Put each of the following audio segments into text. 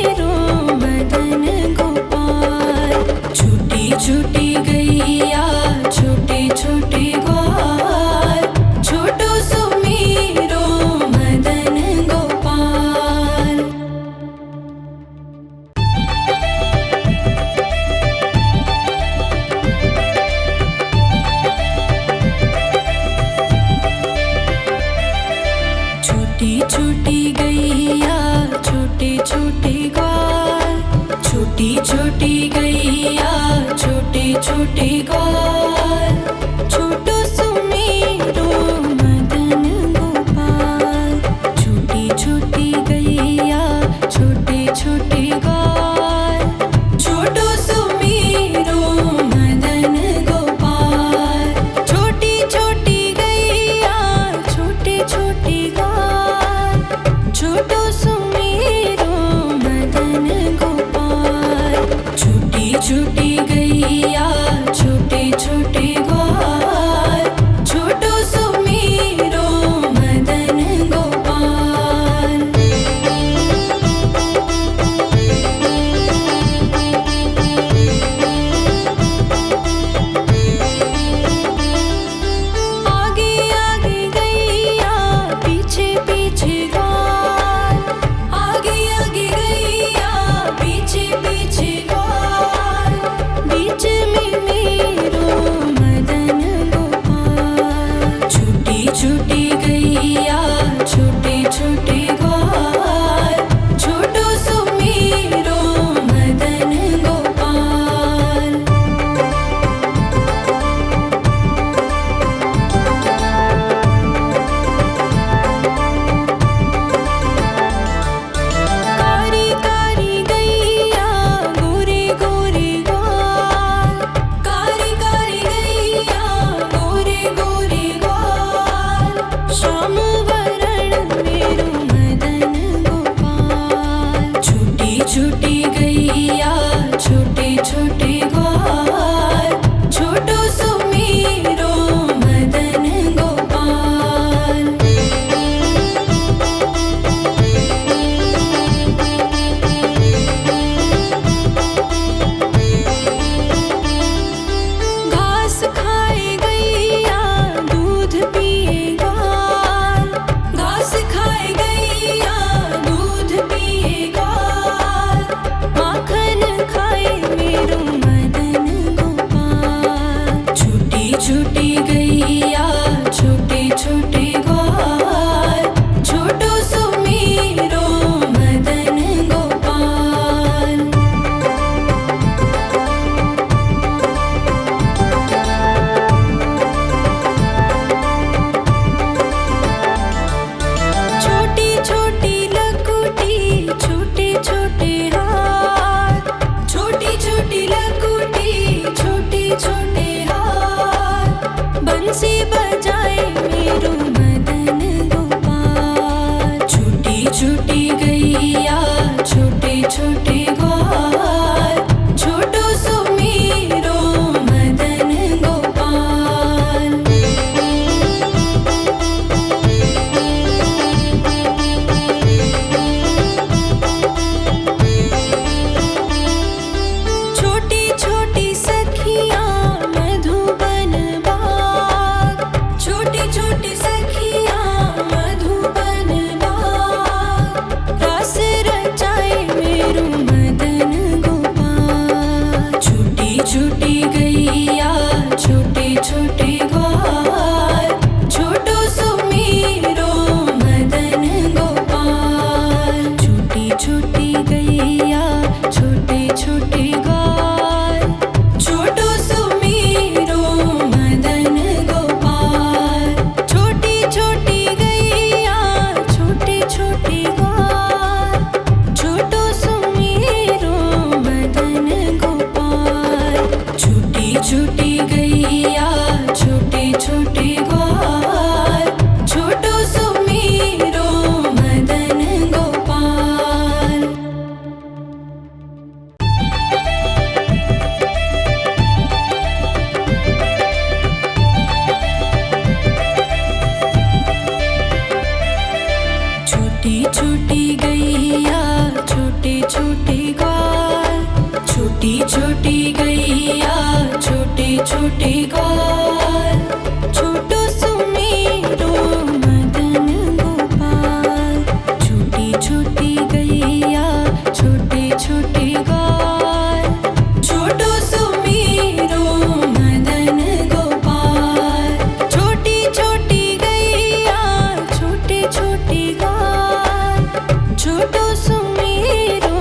सुमेरो मदन गोपाल। छोटी छोटी गैया छोटे छोटे ग्वाल, छोटो सुमेरो मदन गोपाल। छोटी छोटी गैया छोटे छोटे ग्वाल, छोटी छोटी गैया छोटे छोटे ग्वाल, छोटो सुमेरो मदन गोपाल। छोटी छोटी गैया छोटे छोटे ग्वाल, छोटो सुमेरो मदन गोपाल। छोटी छोटी गैया छोटे छोटे ग्वाल, छोटो सुमेरो छोटी गैया छोटे छोटे ग्वाल छोटो सुमेरो मदन गोपाल। घास खाए गैया दूध पिए ग्वाल घास खाए गैया दूध पिए ग्वाल माखन खाए मेरो मदन गोपाल। छोटी छोटी गैया छोटे छोटे ग्वाल छोटो सुमेरो मदन गोपाल। छोटी छोटी लकुटी छोटे छोटे हाथ छोटी छोटी लकुटी छोटे छोटे हाथ बंसी बजाए मेरो मदन गोपाल। छोटी छोटी गैया छोटे छोटे ग्वाल छोटो सुमेरो मदन गोपाल। छोटी छोटी सखियाँ मधुबन बाग छोटी छोटी सखियाँ मधुबन बाग रस रचाए मेरो मदन गोपाल। छोटी छोटी गैया छोटे छोटे ग्वाल छोटो सुमेरो मदन गोपाल। छोटी छोटी गैया छोटे छोटे ग्वाल छोटो सुमेरो मदन गोपाल। छोटी छोटी गैया छोटे छोटे ग्वाल छोटो सुमेरो मदन गोपाल। छोटी छोटी गैया छोटे छोटे ग्वाल छोटो सुमेरो मदन गोपाल। छोटी छोटी गैया छोटे छोटे ग्वाल छोटी छोटी गैया छोटे छोटे ग्वाल छोटो सुमेरो मदन गोपाल। छोटी छोटी गैया छोटे छोटे ग्वाल छोटो सुमेरो मदन गोपाल। छोटी छोटी गैया छोटे छोटे ग्वाल छोटो सुमेरो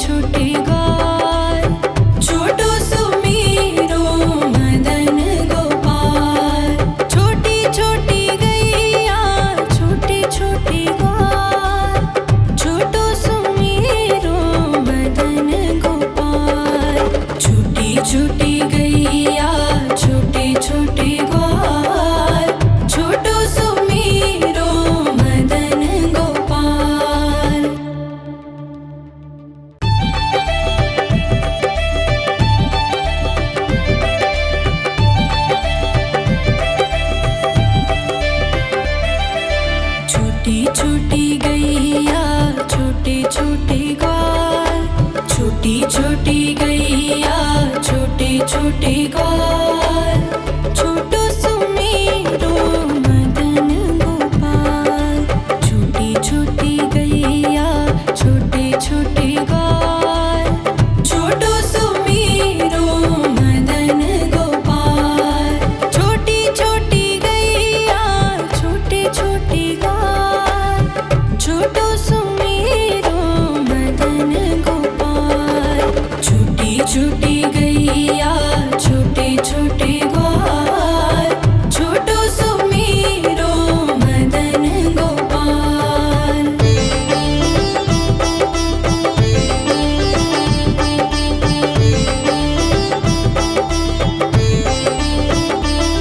छोटे ग्वाल छोटो सुमेरो मदन गोपाल छोटी छोटी गैया छोटे छोटे ग्वाल छोटो सुमेरो मदन गोपाल छोटी छोटी गैया छोटे छोटे ग्वाल छोटो सुमेरो मदन गोपाल। छोटी छोटी गैया छोटे छोटे ग्वाल छोटी छोटी गैया छोटे छोटे ग्वाल छोटो सुमेरो मदन गोपाल छोटी छोटी गैया छोटे छोटे ग्वाल छोटो सुमेरो मदन गोपाल छोटी छोटी गैया छोटे छोटे ग्वाल छोटो सुमेरो मदन गोपाल छोटी छोटी गैया छोटे छोटे ग्वाल छोटो सुमेरो मदन गोपाल।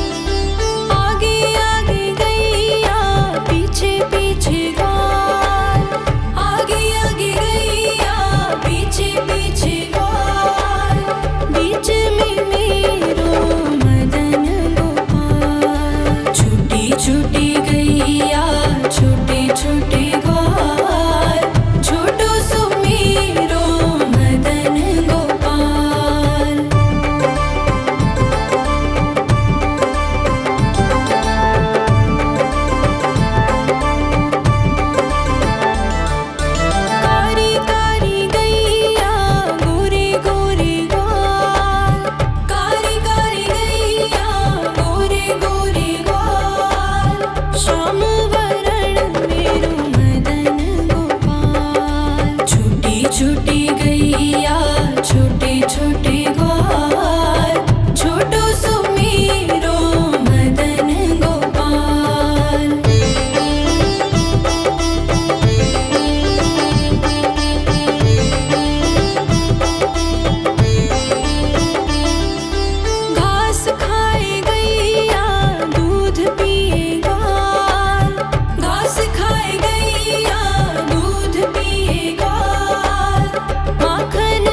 आगे आगे गैया पीछे पीछे ग्वाल आगे आगे गैया पीछे पीछे ग्वाल बीच में मेरो मदन गोपाल छोटी छोटी गैया छोटे छोटे ग्वाल छोटो सुमेरो मदन गोपाल। कारी कारी गैया गोरे गोरे ग्वाल कारी कारी गैया गोरे गोरे ग्वाल श्याम वरण मेरो मदन गोपाल छोटी छोटी गैया छोटे छोटे ग्वाल छोटो सुमेरो मदन गोपाल। घास खाए गैया दूध पिए ग्वाल घास खाए गैया दूध पिए ग्वाल माखन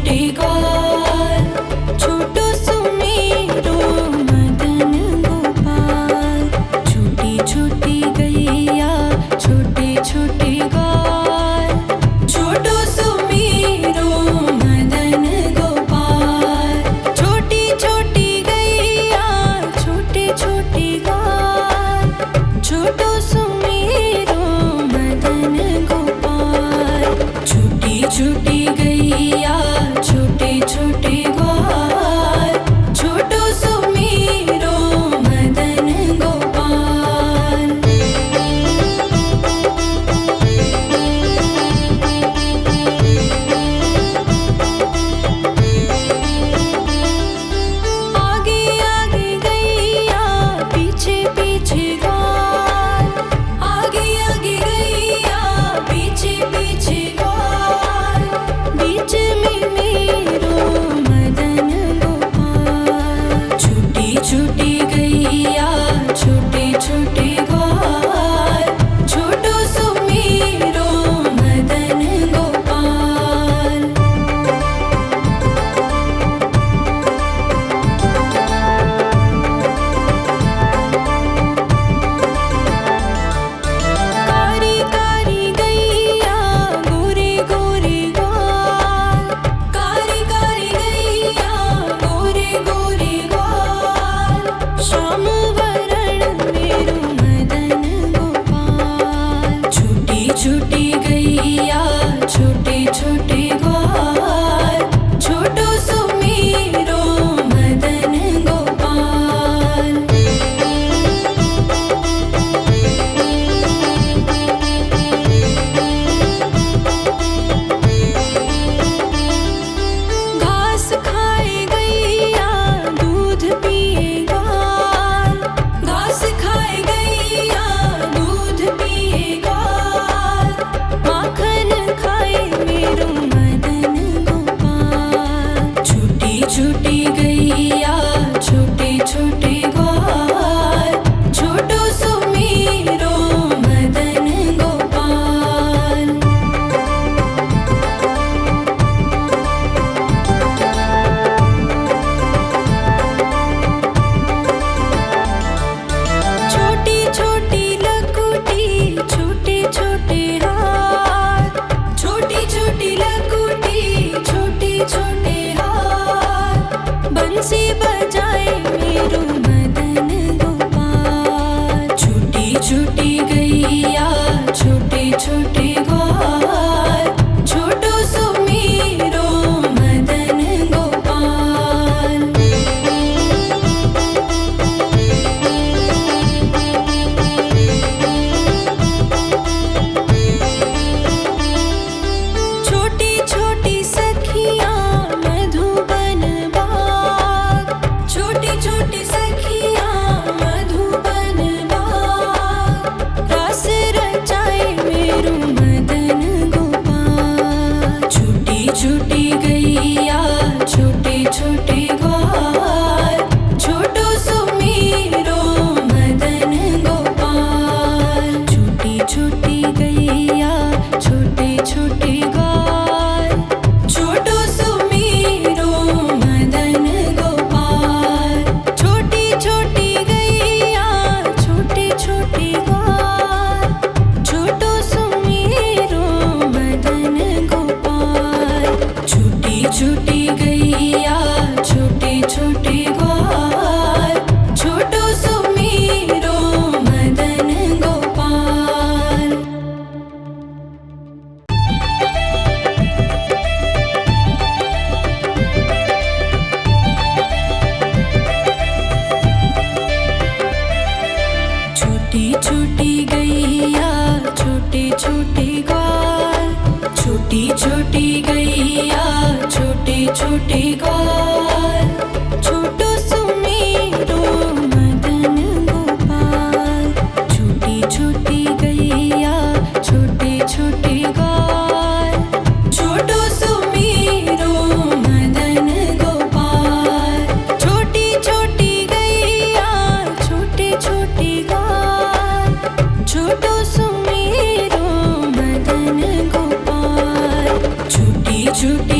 छोटे ग्वाल, छोटो सुमेरो मदन गोपाल। छोटी छोटी गैया छोटे छोटे ग्वाल, छोटो सुमेरो मदन गोपाल। छोटी छोटी गैया छोटे छोटे ग्वाल, छोटो सुमेरो मदन गोपाल। छोटी छोटी गैया छोटे छोटे ग्वाल, छोटो सुमेरो मदन गोपाल। आगे आगे गैया पीछे पीछे ग्वाल, आगे आगे गैया पीछे पीछे ग्वाल। बीच में मेरो मदन गोपाल। छोटी छोटी गैया छोटे छोटे ग्वाल, छोटो सुमेरो मदन गोपाल। कारी कारी गैया गोरे गोरे ग्वाल, कारी कारी गैया गोरे गोरे ग्वाल। श्याम वरण मेरो मदन गोपाल। छोटी छोटी गैया छोटे छोटे ग्वाल, छोटो सुमेरो मदन गोपाल। घास खाए गैया दूध पिए ग्वाल, घास खाए गैया दूध पिए ग्वाल। माखन खाए मेरो मदन गोपाल। छोटी छोटी गैया छोटे छोटे ग्वाल, छोटो सुमेरो मदन गोपाल। छोटी छोटी लकुटी छोटे छोटे हाथ, छोटी छोटी लकुटी छोटे छोटे हाथ। बंसी बजाए मेरो मदन गोपाल। छोटी छोटी गैया छोटे छोटे ग्वाल, छोटो सुमेरो मदन गोपाल। छोटी छोटी सखियाँ मधुबन बाग, छोटी छोटी सखियाँ मधुबन बाग। रास रचाए मेरो मदन गोपाल। छोटी छोटी गैया छोटे छोटे ग्वाल, छोटो सुमेरो मदन गोपाल। छोटी छोटी गैया छोटे छोटे ग्वाल, छोटो सुमेरो मदन गोपाल। छोटी छोटी गैया छोटे छोटे ग्वाल, छोटो सुमेरो मदन गोपाल। छोटी छोटी गैया छोटे छोटे ग्वाल, छोटो सुमेरो मदन गोपाल। छोटी छोटी गैया छोटे छोटे ग्वाल, छोटी छोटी गैया छोटे छोटे ग्वाल। छोटो सुमेरो मदन गोपाल। छोटी छोटी गैया छोटे छोटे ग्वाल, छोटो सुमेरो मदन गोपाल। छोटी छोटी गैया छोटे छोटे ग्वाल, छोटो सुमेरो मदन गोपाल। छोटी छोटी